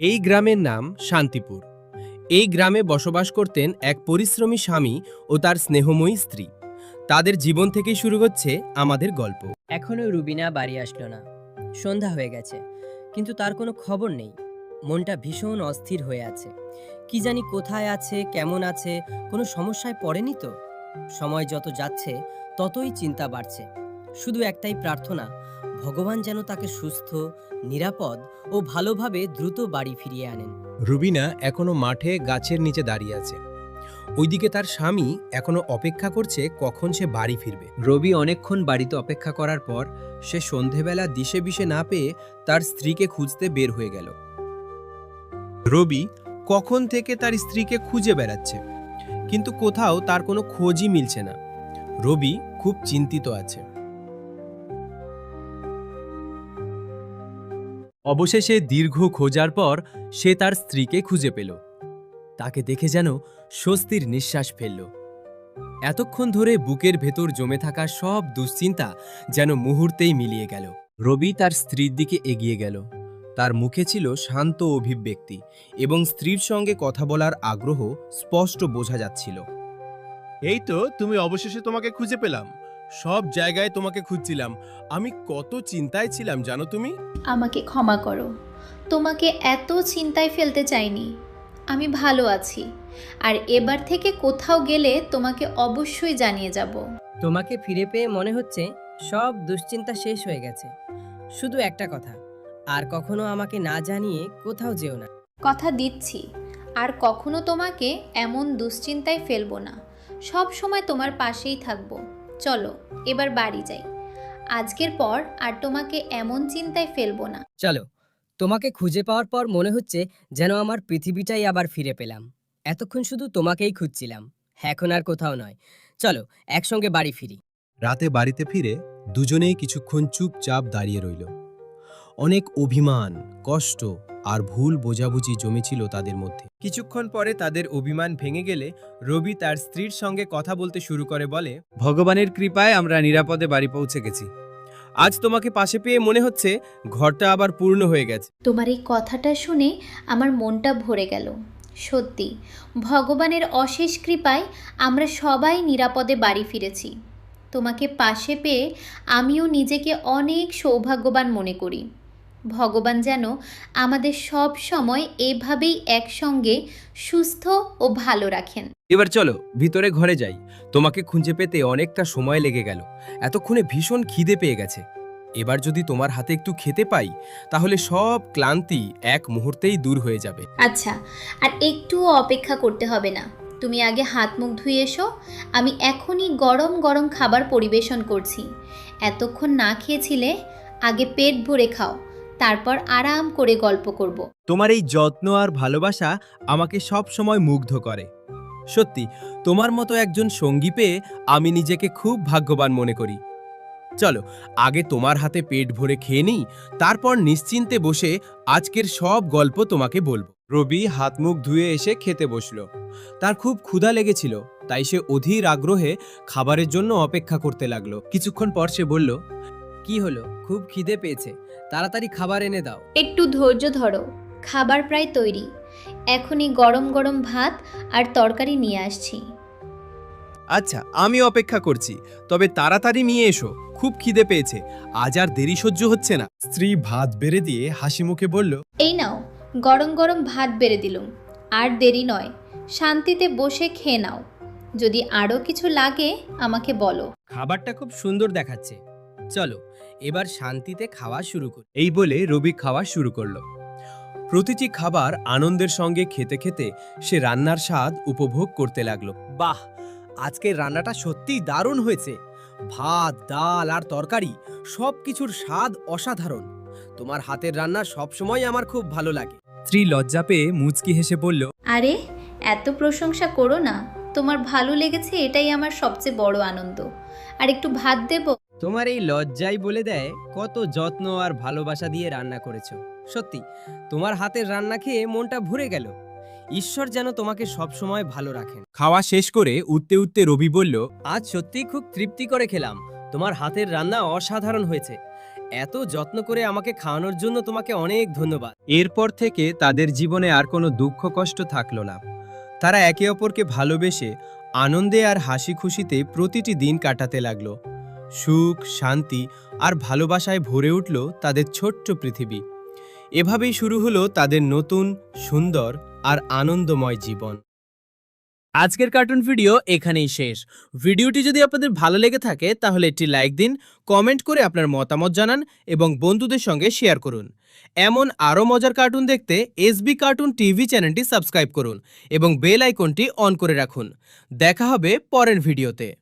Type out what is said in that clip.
এই গ্রামের নাম শান্তিপুর। এই গ্রামে বসবাস করতেন এক পরিশ্রমী স্বামী ও তার স্নেহময়ী স্ত্রী। তাদের জীবন থেকেই শুরু হচ্ছে আমাদের গল্প। এখনো রুবিনা বাড়ি আসলো না। সন্ধ্যা হয়ে গেছে, কিন্তু তার কোনো খবর নেই। মনটা ভীষণ অস্থির হয়ে আছে। কি জানি কোথায় আছে, কেমন আছে, কোনো সমস্যায় পড়েনি তো? সময় যত যাচ্ছে ততই চিন্তা বাড়ছে। শুধু একটাই প্রার্থনা, ভগবান যেন তাকে সুস্থ, নিরাপদ ও ভালোভাবে দ্রুত বাড়ি ফিরিয়ে আনেন। রুবিনা এখনো মাঠে গাছের নিচে দাঁড়িয়ে আছে। ওইদিকে তার স্বামী এখনো অপেক্ষা করছে কখন সে বাড়ি ফিরবে। রবি অনেকক্ষণ বাড়িতে অপেক্ষা করার পর সে সন্ধেবেলা দিশে বিশে না পেয়ে তার স্ত্রীকে খুঁজতে বের হয়ে গেল। রবি কখন থেকে তার স্ত্রীকে খুঁজে বেড়াচ্ছে, কিন্তু কোথাও তার কোনো খোঁজই মিলছে না। রবি খুব চিন্তিত আছে। অবশেষে দীর্ঘ খোঁজার পর সে তার স্ত্রীকে খুঁজে পেল। তাকে দেখে যেন স্বস্তির নিঃশ্বাস ফেলল। এতক্ষণ ধরে বুকের ভেতর জমে থাকা সব দুশ্চিন্তা যেন মুহূর্তেই মিলিয়ে গেল। রবি তার স্ত্রীর দিকে এগিয়ে গেল। তার মুখে ছিল শান্ত অভিব্যক্তি এবং স্ত্রীর সঙ্গে কথা বলার আগ্রহ স্পষ্ট বোঝা যাচ্ছিল। এই তো তুমি অবশেষে তোমাকে খুঁজে পেলাম। সব জায়গায় তোমাকে খুঁজছিলাম। আমি কত চিন্তায় ছিলাম জানো তুমি। আমাকে ক্ষমা করো, তোমাকে এত চিন্তায় ফেলতে চাইনি। আমি ভালো আছি, আর এবার থেকে কোথাও গেলে তোমাকে অবশ্যই জানিয়ে যাব। তোমাকে ফিরে পেয়ে মনে হচ্ছে সব দুশ্চিন্তা শেষ হয়ে গেছে। শুধু একটা কথা, আর কখনো আমাকে না জানিয়ে কোথাও যেও না। কথা দিচ্ছি, আর কখনো তোমাকে এমন দুশ্চিন্তায় ফেলবো না। সব সময় তোমার পাশেই থাকবো। চলো এবার বাড়ি যাই। আজকের পর আর তোমাকে এমন চিন্তায় ফেলবো না। চলো। তোমাকে খুঁজে পাওয়ার পর মনে হচ্ছে যেন আমার পৃথিবীটাই আবার ফিরে পেলাম। এতক্ষণ শুধু তোমাকেই খুঁজছিলাম, এখন আর কোথাও নয়। চলো একসঙ্গে বাড়ি ফিরি। রাতে বাড়িতে ফিরে দুজনেই কিছুক্ষণ চুপচাপ দাঁড়িয়ে রইল। অনেক অভিমান, কষ্ট আর ভুল বোঝাবুঝি জমেছিল তাদের মধ্যে। কিছুক্ষণ পরে তাদের অভিমান ভেঙে গেলে রবি তার স্ত্রীর সঙ্গে কথা বলতে শুরু করে, বলে, ভগবানের কৃপায় আমরা নিরাপদে বাড়ি পৌঁছে গেছি। আজ তোমাকে পাশে পেয়ে মনে হচ্ছে ঘরটা আবার পূর্ণ হয়ে গেছে। তোমার এই কথাটা শুনে আমার মনটা ভরে গেল। সত্যি, ভগবানের অশেষ কৃপায় আমরা সবাই নিরাপদে বাড়ি ফিরেছি। তোমাকে পাশে পেয়ে আমিও নিজেকে অনেক সৌভাগ্যবান মনে করি। ভগবান যেন আমাদের সব সময় এভাবেই একসঙ্গে সুস্থ ও ভালো রাখেন। এবার চলো ভিতরে ঘরে যাই। তোমাকে খুঁজে পেতে অনেকটা সময় লেগে গেল। এতক্ষণে ভীষণ খিদে পেয়ে গেছে। এবার যদি তোমার হাতে একটু খেতে পাই, তাহলে সব ক্লান্তি এক মুহূর্তেই দূর হয়ে যাবে। আচ্ছা, আর একটুও অপেক্ষা করতে হবে না। তুমি আগে হাত মুখ ধুয়ে এসো। আমি এখনই গরম গরম খাবার পরিবেশন করছি। এতক্ষণ না খেয়েছিলে, আগে পেট ভরে খাও, তারপর আরাম করে গল্প করব। তোমার এই যত্ন আর ভালোবাসা আমাকে সব সময় মুগ্ধ করে। সত্যি, তোমার মতো একজন সঙ্গী পেয়ে আমি নিজেকে খুব ভাগ্যবান মনে করি। চলো আগে তোমার হাতে পেট ভরে খেয়ে নিই, তারপর নিশ্চিন্তে বসে আজকের সব গল্প তোমাকে বলবো। রবি হাত মুখ ধুয়ে এসে খেতে বসলো। তার খুব ক্ষুধা লেগেছিল, তাই সে অধীর আগ্রহে খাবারের জন্য অপেক্ষা করতে লাগলো। কিছুক্ষণ পর সে বলল, কি হলো? খুব খিদে পেয়েছে, তাড়াতাড়ি খাবার এনে দাও। একটু ধৈর্য ধরো, খাবার প্রায় তৈরি। এখনই গরম গরম ভাত আর তরকারি নিয়ে আসছি। আচ্ছা আমি অপেক্ষা করছি, তবে তাড়াতাড়ি নিয়ে এসো, খুব খিদে পেয়েছে, আজ আর দেরি সহ্য হচ্ছে না। স্ত্রী ভাত বেড়ে দিয়ে হাসি মুখে বলল, এই নাও, গরম গরম ভাত বেড়ে দিলুম। আর দেরি নয়, শান্তিতে বসে খেয়ে নাও। যদি আরও কিছু লাগে আমাকে বলো। খাবারটা খুব সুন্দর দেখাচ্ছে। চলো এবার শান্তিতে খাওয়া শুরু করি। এই বলে রবি খাওয়া শুরু করলো। প্রতিটি খাবার আনন্দের সঙ্গে খেতে খেতে সে রান্নার স্বাদ উপভোগ করতে লাগলো। বাহ, আজকের রান্নাটা সত্যিই দারুণ হয়েছে। ভাত, ডাল আর তরকারি সবকিছুর স্বাদ অসাধারণ। তোমার হাতের রান্না সবসময় আমার খুব ভালো লাগে। স্ত্রী লজ্জা পেয়ে মুচকি হেসে বলল, আরে, এত প্রশংসা করো না। তোমার ভালো লেগেছে এটাই আমার সবচেয়ে বড় আনন্দ। আর একটু ভাত দেব? তোমার এই লজ্জাই বলে দেয় কত যত্ন আর ভালোবাসা দিয়ে রান্না করেছো। সত্যি, তোমার হাতের রান্না খেয়ে মনটা ভরে গেল। ঈশ্বর যেন তোমাকে সবসময় ভালো রাখেন। খাওয়া শেষ করে উঠতে উঠতে রবি বলল, আজ সত্যিই খুব তৃপ্তি করে খেলাম। তোমার হাতের রান্না অসাধারণ হয়েছে। এত যত্ন করে আমাকে খাওয়ানোর জন্য তোমাকে অনেক ধন্যবাদ। এরপর থেকে তাদের জীবনে আর কোনো দুঃখ কষ্ট থাকলো না। তারা একে অপরকে ভালোবেসে আনন্দে আর হাসি খুশিতে প্রতিটি দিন কাটাতে লাগলো। সুখ, শান্তি আর ভালোবাসায় ভরে উঠল তাদের ছোট্ট পৃথিবী। এভাবেই শুরু হলো তাদের নতুন, সুন্দর আর আনন্দময় জীবন। আজকের কার্টুন ভিডিও এখানেই শেষ। ভিডিওটি যদি আপনাদের ভালো লেগে থাকে তাহলে একটি লাইক দিন, কমেন্ট করে আপনার মতামত জানান এবং বন্ধুদের সঙ্গে শেয়ার করুন। এমন আরও মজার কার্টুন দেখতে এসবি কার্টুন টিভি চ্যানেলটি সাবস্ক্রাইব করুন এবং বেল আইকনটি অন করে রাখুন। দেখা হবে পরের ভিডিওতে।